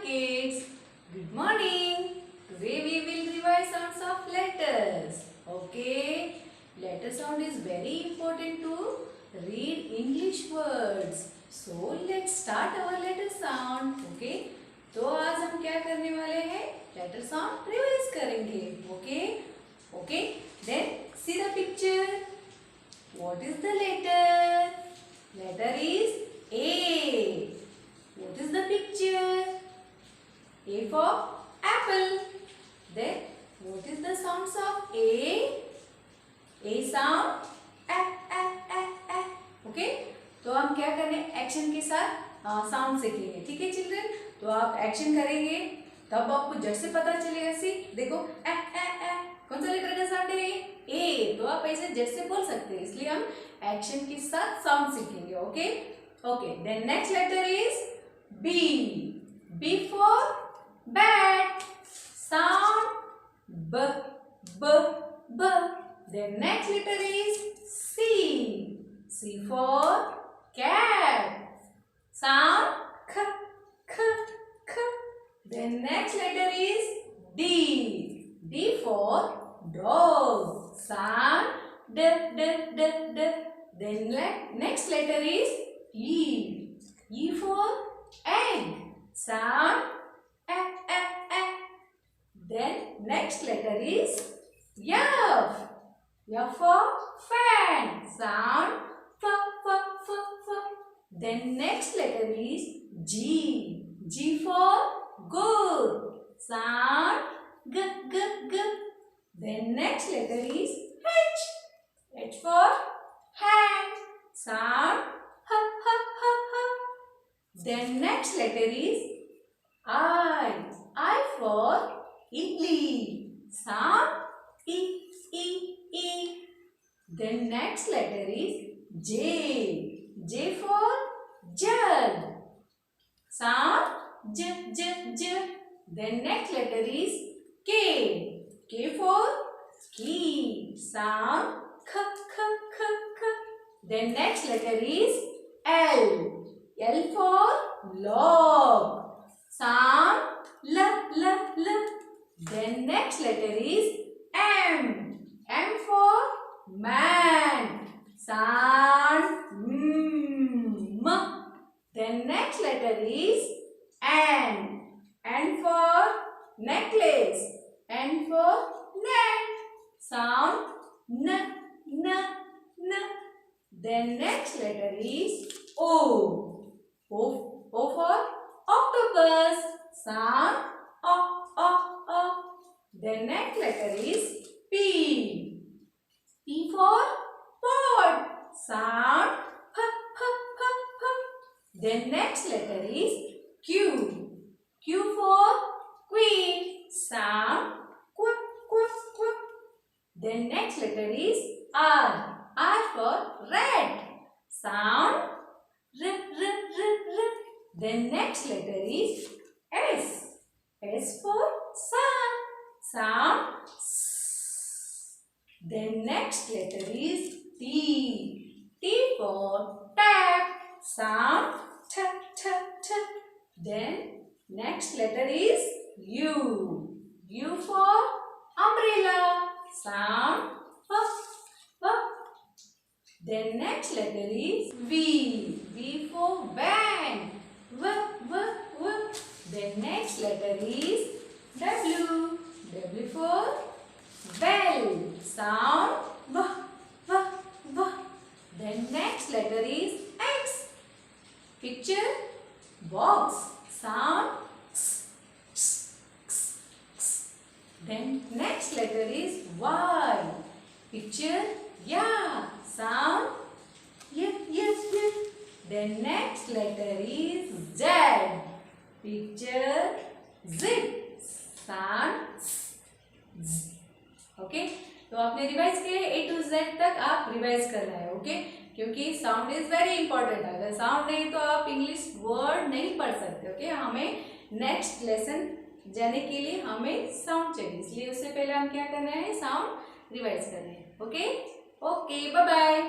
kids. Good morning. Today we will revise sounds of letters. Okay. Letter sound is very important to read English words. So let's start our letter sound. Okay. तो आज हम क्या करने वाले हैं? Letter sound revise करेंगे. Okay okay then see the picture. What is the letter? Letter is A. What is the picture? A for apple. Then what is the sounds of A? A sound A A A A. Okay? तो हम क्या करें? Action के साथ sound सीखेंगे. ठीक है children? तो आप एक्शन करेंगे तब आपको जट से पता चलेगा. सी देखो ए ए ए. कौन सा लेटर का साउंड है? ए. तो आप ऐसे जट से बोल सकते हैं. इसलिए हम एक्शन के साथ साउंड सीखेंगे. Okay okay then next letter is B. B for bat. Sound B B B. The next letter is C. C for cat. Sound K K K. The next letter is D. D for dog. Sound D D D D. Then next letter is E. E for egg. Sound A A A. Then next letter is F. F for fan. Sound F F F F. Then next letter is G. G for good. Sound G G G. Then next letter is H. H for hand. Sound H H H H. Then next letter is I. I for idli. Sound E E E. Then next letter is J. J for jug. Sound J J J. Then next letter is K. K for key. Sound K K K K. Then next letter is L. L for log. Sound L L L. Then next letter is M. M for man. Sound M. Then next letter is N. N for necklace. N for net. Sound N N N. Then next letter is O. O for octopus. Sound O O O. The next letter is P. P for pot. Sound P P P P. The next letter is Q. Q for queen. Sound Q Q Q. The next letter is R. R for red. Sound R R R R. The next letter is S. S for sun. Sound S. The next letter is T. T for tap. Sound T T T. Then next letter is U. U for umbrella. Sound F F. Then next letter is V. V for van. V V V. Then next letter is W. W for well. Sound V V V. Then next letter is X. Picture box. Sound X X X X. Then next letter is Y. Picture yeah. Sound Y Y Y. Then next letter is Z. Picture Z. Sound Z. Okay तो आपने revise किया है. A to Z तक आप revise कर रहे हैं. Okay क्योंकि साउंड इज वेरी इंपॉर्टेंट. अगर साउंड नहीं तो आप इंग्लिश वर्ड नहीं पढ़ सकते. ओके हमें नेक्स्ट लेसन जाने के लिए हमें साउंड चाहिए. इसलिए उससे पहले हम क्या करना है? साउंड रिवाइज करना है. Okay okay bye bye.